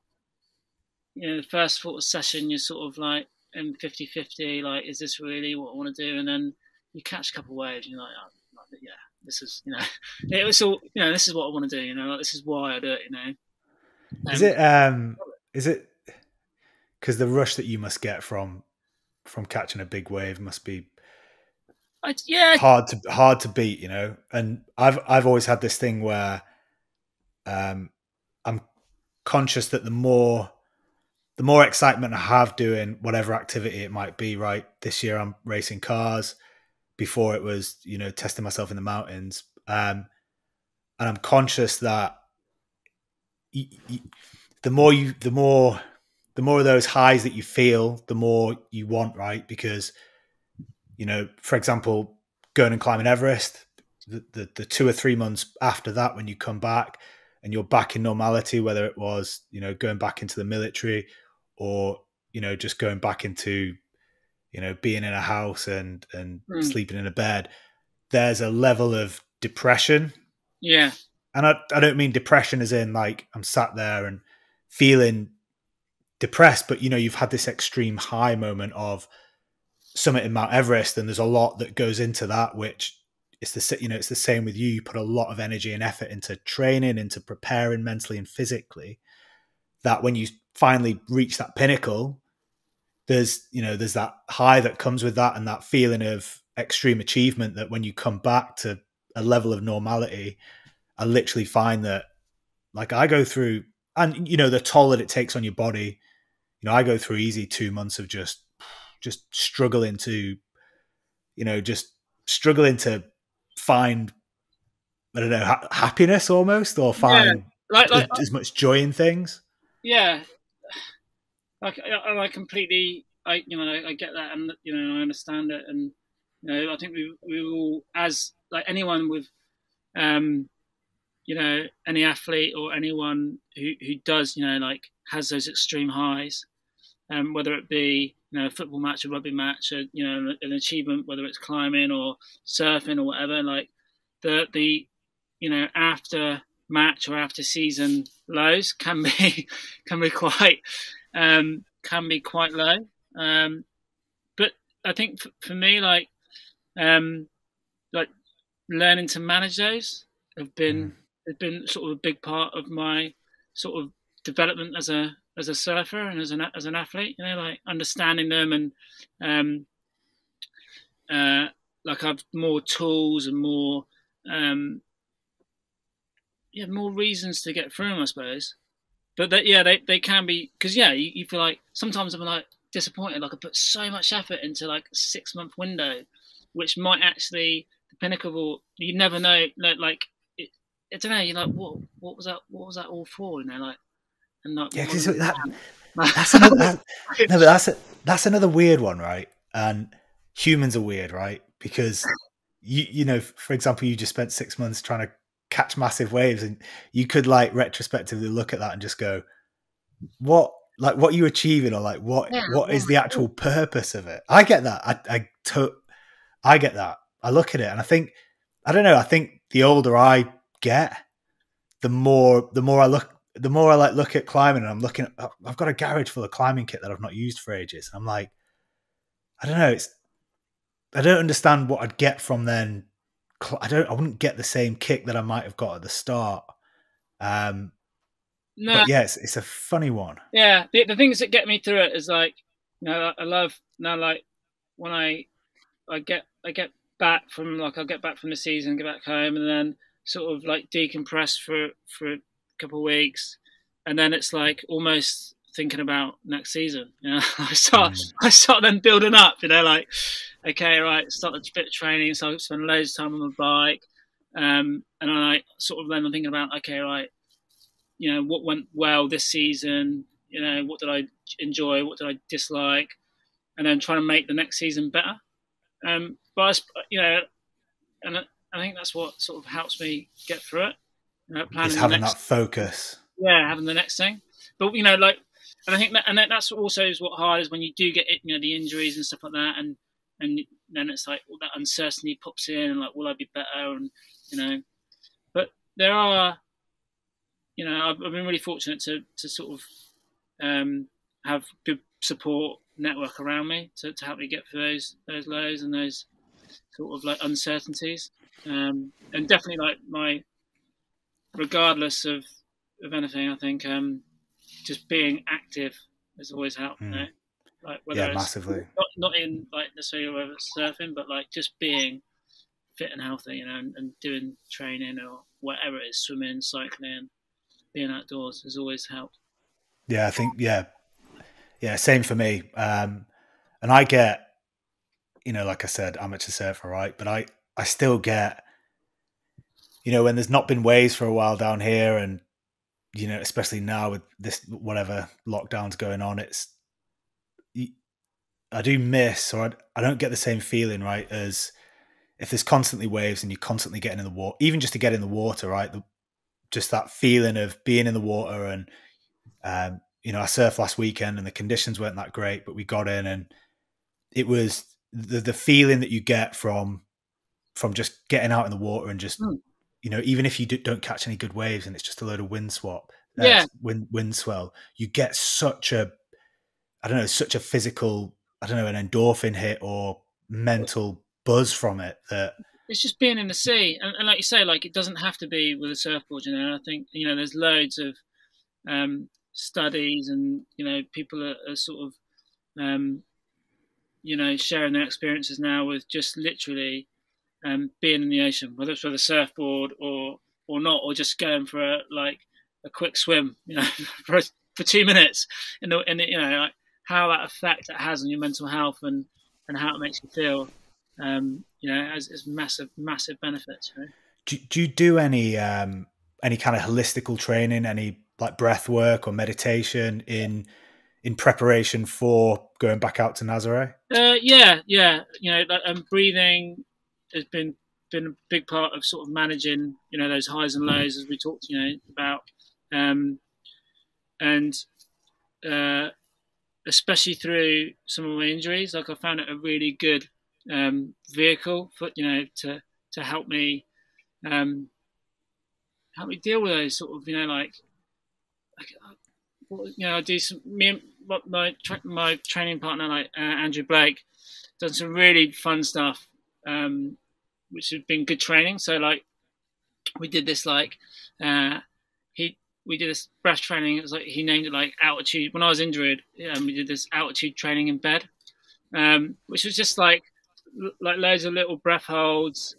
you know, the first sort of session, you're sort of like in 50-50, like, is this really what I want to do? And then you catch a couple of waves, and you're like, oh, yeah, this is, you know, it was all, you know, this is what I want to do, you know, like, this is why I do it, you know. Is it because the rush that you must get from catching a big wave must be hard to beat, you know? And I've always had this thing where I'm conscious that the more excitement I have doing whatever activity it might be, right? This year I'm racing cars. Before it was, you know, testing myself in the mountains. And I'm conscious that the more of those highs that you feel, the more you want, right? Because, you know, for example, going and climbing Everest, the 2 or 3 months after that, when you come back and you're back in normality, whether it was, you know, going back into the military or, you know, just going back into, you know, being in a house and sleeping in a bed, there's a level of depression. Yeah. And I don't mean depression as in like I'm sat there and feeling depressed, but, you know, you've had this extreme high moment of summiting Mount Everest, and there's a lot that goes into that, which it's the same with you. You put a lot of energy and effort into training, into preparing mentally and physically, that when you finally reach that pinnacle, there's that high that comes with that, and that feeling of extreme achievement, that when you come back to a level of normality, I literally find that, like, I go through, and, you know, the toll that it takes on your body, you know, I go through easy 2 months of just struggling to, you know, find, I don't know, happiness almost, or find as much joy in things. Yeah. I completely, I get that, and, you know, I understand it, and, you know, I think we all, as like anyone with, you know, any athlete or anyone who does, you know, like, has those extreme highs, whether it be, you know, a football match, a rugby match, or, you know, an achievement, whether it's climbing or surfing or whatever, like the you know, after match or after season lows can be quite low. But I think for me, like learning to manage those have been sort of a big part of my sort of development as a as a surfer and as an athlete. You know, like understanding them and like I've more tools and more more reasons to get through them, I suppose. But they can be, because you feel like sometimes I'm like disappointed, like I put so much effort into like a 6-month window, which might actually the pinnacle. You never know, like I don't know. You're like, what was that all for? You know, like, and like, yeah, because that's another no, but that's another weird one, right? And humans are weird, right? Because you know, for example, you just spent 6 months trying to catch massive waves, and you could like retrospectively look at that and just go, what are you achieving, or like what is the actual purpose of it? I get that. I get that. I look at it and I think, I don't know, I think the older I get, the more I look at climbing, and I'm looking at, I've got a garage full of climbing kit that I've not used for ages. I'm like, I don't know, I don't understand what I'd get from then. I wouldn't get the same kick that I might have got at the start. No. But yeah, it's a funny one. Yeah, the things that get me through it is like, you know, I love now, like when I get back from, like, I'll get back from the season, get back home, and then sort of like decompress for a couple of weeks, and then it's like almost thinking about next season. You know, I start then building up. You know, like, okay, right, start a bit of training, so I spend loads of time on my bike, and I sort of then I'm thinking about, okay, right, you know, what went well this season, you know, what did I enjoy, what did I dislike, and then trying to make the next season better. But you know, and I think that's what sort of helps me get through it. You know, planning, is having that focus. Yeah, having the next thing. But you know, like, and I think that's also is what hard is when you do get, you know, the injuries and stuff like that, and then it's like all that uncertainty pops in, and like, will I be better, and you know, but there are. You know, I've been really fortunate to sort of have good support network around me to help me get through those lows and those sort of like uncertainties. And definitely, like, regardless of anything, I think just being active has always helped. You know? Like, whether it's massively. Not in like necessarily whether it's surfing, but like just being fit and healthy, you know, and doing training or whatever it is, swimming, cycling. Being outdoors has always helped. Yeah, I think, yeah, same for me. And I get, you know, like I said, amateur surfer, right? But I still get, you know, when there's not been waves for a while down here, and, you know, especially now with this, whatever lockdown's going on, I do miss, or I don't get the same feeling, right, as if there's constantly waves and you're constantly getting in the water, even just to get in the water, right? Just that feeling of being in the water. And you know, I surfed last weekend and the conditions weren't that great, but we got in, and it was the feeling that you get from just getting out in the water and just, you know, even if you don't catch any good waves and it's just a load of wind swell, you get such a, I don't know, such a physical, I don't know, an endorphin hit or mental buzz from it, that it's just being in the sea. And like you say, like, it doesn't have to be with a surfboard, you know. I think, you know, there's loads of studies, and, you know, people are sort of, you know, sharing their experiences now with just literally being in the ocean, whether it's with a surfboard or not, or just going for a quick swim, you know, for 2 minutes, and you know, like, how that effect it has on your mental health and how it makes you feel. You know, as massive benefits. You know? Do you do any kind of holistical training, any like breath work or meditation in preparation for going back out to Nazare? Yeah. You know, breathing has been a big part of sort of managing, you know, those highs and lows, as we talked, you know, about, and especially through some of my injuries, like, I found it a really good vehicle for, you know, to help me deal with those sort of, you know, like you know, I do some, my training partner, like Andrew Blake, done some really fun stuff, which has been good training. So, like, we did this, like, he we did this breath training. It was like he named it like altitude. When I was injured, we did this altitude training in bed, which was just like loads of little breath holds,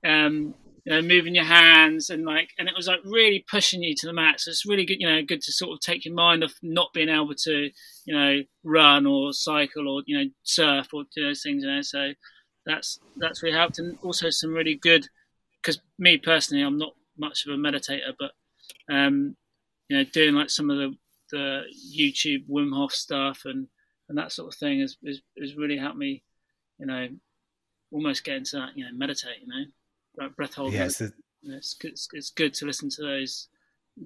moving your hands and it was like really pushing you to the max. So it's really good, good to sort of take your mind off not being able to, run or cycle or surf or do those things. So that's really helped, and also some really good. Because me personally, I'm not much of a meditator, but doing like some of the YouTube Wim Hof stuff and that sort of thing has really helped me, almost get into that, meditate, like breath hold. Yeah, it's good to listen to those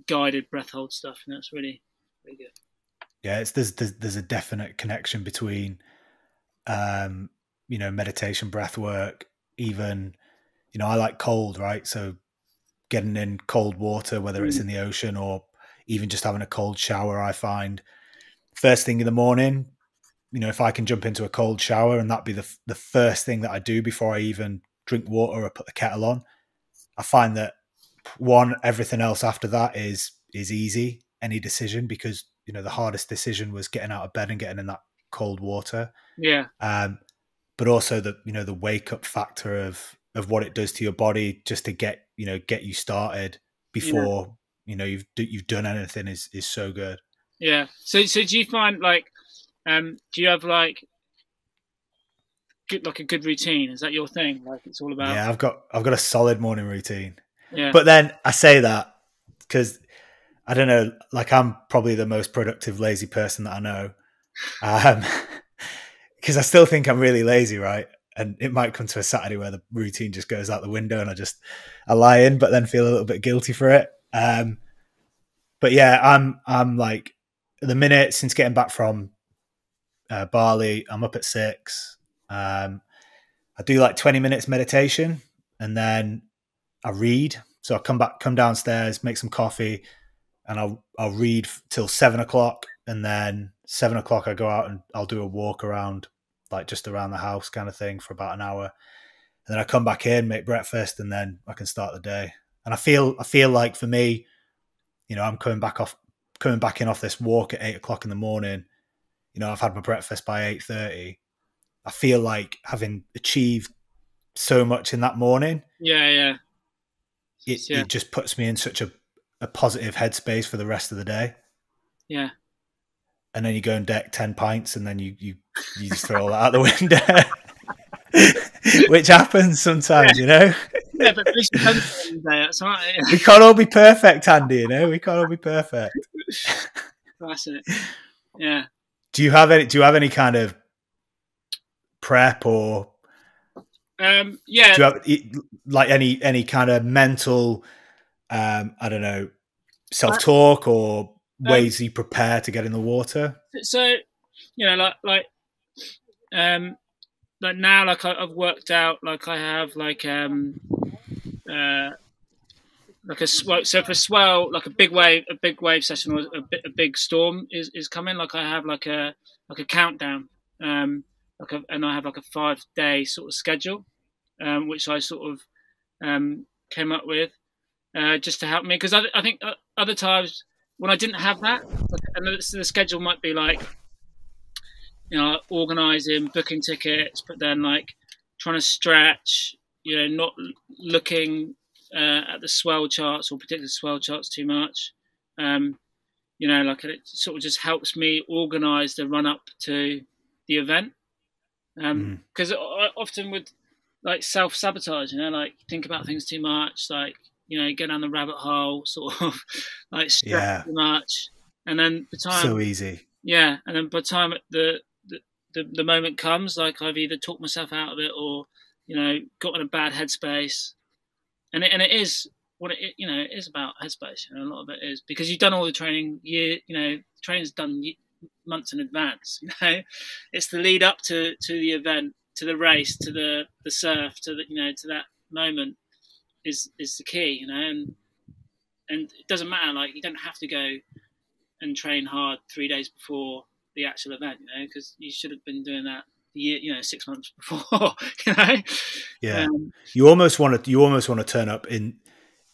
guided breath hold stuff, and that's really good. Yeah, there's a definite connection between, meditation, breath work, even. I like cold, right? So getting in cold water, whether it's in the ocean or even just having a cold shower, I find first thing in the morning, if I can jump into a cold shower and that be the first thing that I do before I even drink water or put the kettle on, I find that everything else after that is easy, any decision, because, the hardest decision was getting out of bed and getting in that cold water. Yeah. But also the wake up factor of what it does to your body just to get you started before you've done anything is so good. Yeah. So do you find do you have a good routine? Is that your thing? Like it's all about? Yeah, I've got a solid morning routine. Yeah. But then I say that because I don't know, like I'm probably the most productive lazy person that I know. Because I still think I'm really lazy, right? And it might come to a Saturday where the routine just goes out the window and I lie in, but then feel a little bit guilty for it. But yeah, I'm like the minute since getting back from Bali, I'm up at 6. I do like 20 minutes meditation and then I read. So I come downstairs, make some coffee, and I'll read till 7 o'clock. And then 7 o'clock I go out and I'll do a walk around, like just around the house kind of thing for about an hour. And then I come back in, make breakfast, and then I can start the day. And I feel like for me, I'm coming back in off this walk at 8 o'clock in the morning. I've had my breakfast by 8:30. I feel like having achieved so much in that morning. Yeah. It just puts me in such a positive headspace for the rest of the day. Yeah. And then you go and deck 10 pints and then you just throw all that out the window, which happens sometimes, Yeah, but at least you done it day. That's all right. We can't all be perfect, Andy, we can't all be perfect. That's it. Yeah. Do you have any kind of prep or yeah. Do you have like any kind of mental I don't know, self-talk or ways you prepare to get in the water? So now, I've worked out, I have a swell. So for swell, a big wave session or a big storm is coming. I have a countdown, and I have a 5-day sort of schedule, which I sort of came up with just to help me, because I think other times when I didn't have that, and the schedule might be organising, booking tickets, but then trying to stretch, not looking at the swell charts or particular swell charts too much. It sort of just helps me organise the run up to the event. Because I often would self-sabotage, think about things too much, go down the rabbit hole, sort of stress too much, and then the time so easy. Yeah, and then by the time the moment comes, I've either talked myself out of it or got in a bad headspace, and it is what it is about headspace. A lot of it is because you've done all the training. Training's done months in advance. It's the lead up to the event, to the race, to the surf, to to that moment is the key. And it doesn't matter. You don't have to go and train hard 3 days before the actual event. Because you should have been doing that 6 months before. Yeah. You almost want to turn up in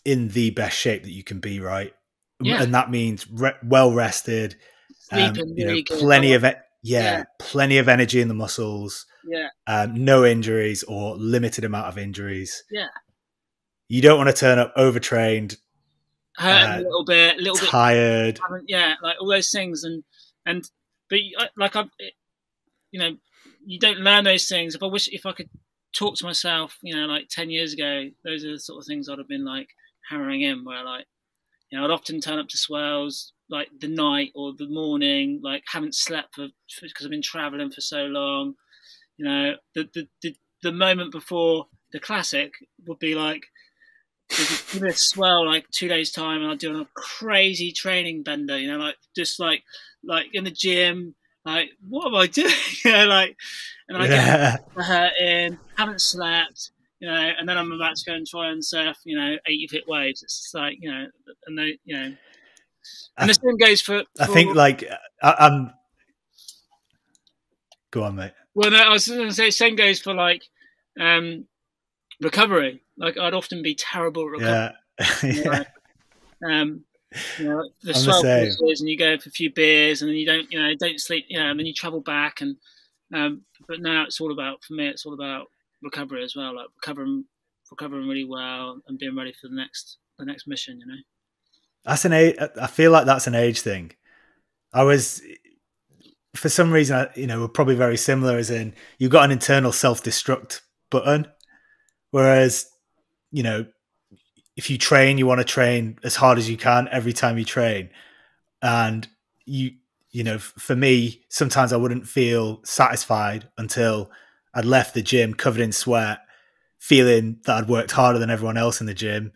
the best shape that you can be, right? Yeah. and that means well rested, Sleeping really good. plenty of plenty of energy in the muscles, no injuries or limited amount of injuries. Yeah. You don't want to turn up overtrained, hurting a little bit, tired. Like all those things, but like you know, you don't learn those things. If I could talk to myself, like 10 years ago, those are the sort of things I'd have been like hammering in. Where like, I'd often turn up to swells like the night or the morning, like haven't slept because I've been traveling for so long. The moment before the classic would be like, give it a swell like 2 days time, and I'll do a crazy training bender, like just like in the gym, like what am I doing? And I get hurting, haven't slept, and then I'm about to go and try and surf, 80-foot waves. It's just like, and they, and the same goes for I think like I'm. Go on, mate. Well, no, I was going to say same goes for like recovery. Like I'd often be terrible at recovery. The swell courses, and you go for a few beers, and then you don't sleep, and then you travel back, and but now it's all about, for me, it's all about recovery as well, like recovering really well and being ready for the next mission. That's I feel like that's an age thing. For some reason, we're probably very similar, as in you've got an internal self-destruct button, whereas, if you train, you want to train as hard as you can every time you train. And for me, sometimes I wouldn't feel satisfied until I'd left the gym covered in sweat, feeling that I'd worked harder than everyone else in the gym.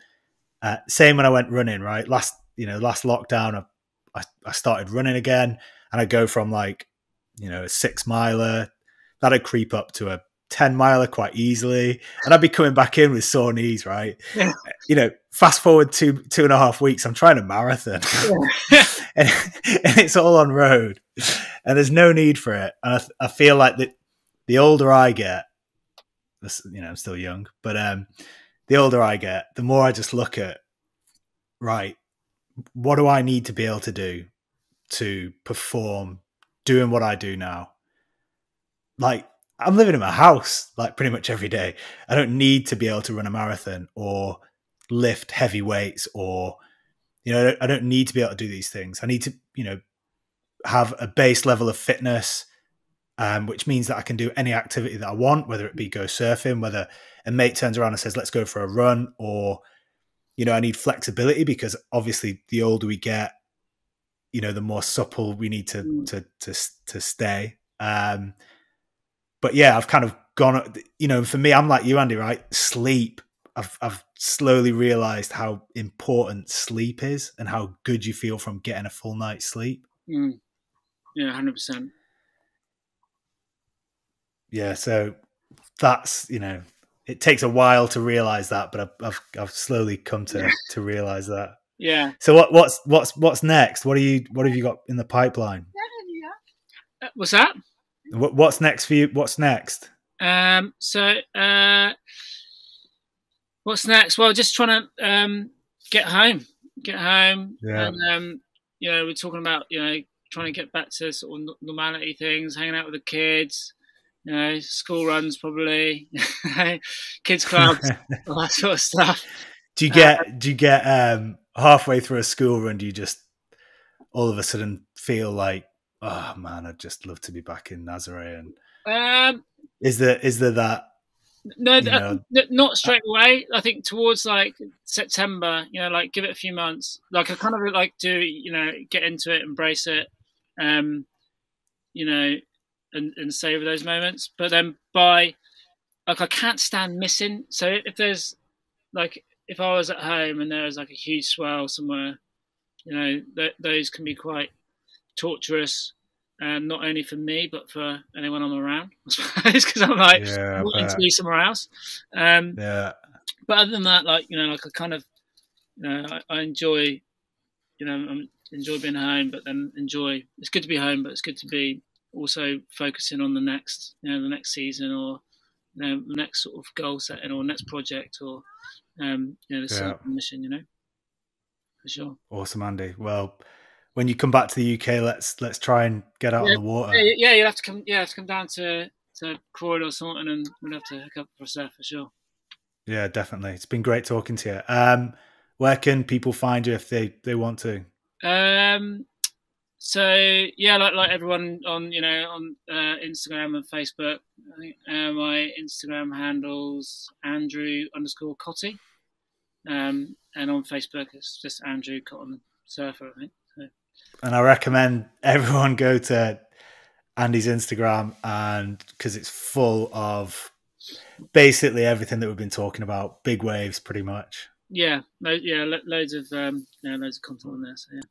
Same when I went running, right? Last lockdown, I started running again, and I'd go from like, a 6 miler, that'd creep up to a 10 miler quite easily, and I'd be coming back in with sore knees, right? Yeah. Fast forward 2.5 weeks, I'm trying a marathon. Yeah. and it's all on road, and there's no need for it. And I feel like that the older I get, I'm still young, but the older I get, the more I just look at, right, what do I need to be able to do to perform doing what I do now? Like, I'm living in my house like pretty much every day. I don't need to be able to run a marathon or lift heavy weights, or, I don't need to be able to do these things. I need to, have a base level of fitness, which means that I can do any activity that I want, whether it be go surfing, whether a mate turns around and says, let's go for a run, or, I need flexibility, because obviously the older we get, the more supple we need to stay. But yeah, I've kind of gone, for me, I'm like you, Andy, right? Sleep. I've slowly realized how important sleep is, and how good you feel from getting a full night's sleep. Yeah, 100%. Yeah. So that's, it takes a while to realize that, but I've slowly come to realize that. Yeah. So what's next? What have you got in the pipeline? What's that? What's next for you? What's next? What's next? Well, just trying to get home. Yeah. And we're talking about trying to get back to sort of normality things, hanging out with the kids. School runs probably, kids clubs, all that sort of stuff. Do you get halfway through a school run? Do you just all of a sudden feel like, oh man, I'd just love to be back in Nazaré? And is there that? No, not straight away. I think towards like September, like give it a few months. Like I kind of like to, get into it, embrace it, and savor those moments. But then I can't stand missing. So if there's like, if I was at home and there was like a huge swell somewhere, those can be quite torturous. Not only for me, but for anyone I'm around, I suppose, because I'm like wanting to be somewhere else. But other than that, like I kind of, I enjoy, enjoy being home, but then it's good to be home, but it's good to be also focusing on the next season, or the next sort of goal setting, or next project, or the certain mission, for for sure. Awesome, Andy. Well, when you come back to the UK, let's try and get out on the water. Yeah, you'll have to come. Yeah, have to come down to Croydon or something, and we'll have to hook up for a surf for sure. Yeah, definitely. It's been great talking to you. Where can people find you if they want to? So yeah, like everyone on Instagram and Facebook. I think my Instagram handle's Andrew_Cotty, and on Facebook it's just Andrew Cotton Surfer, I think. So. And I recommend everyone go to Andy's Instagram, and because it's full of basically everything that we've been talking about, big waves, pretty much. Yeah, loads of content on there. So yeah.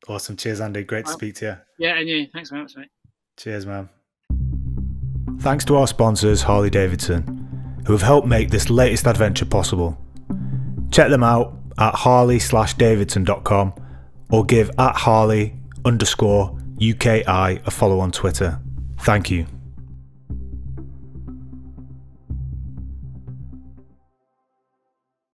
Awesome. Cheers, Andy. Great to speak to you. Yeah, and you. Thanks very much, mate. Cheers, man. Thanks to our sponsors, Harley-Davidson, who have helped make this latest adventure possible. Check them out at harley/davidson.com or give @Harley_UKI a follow on Twitter. Thank you.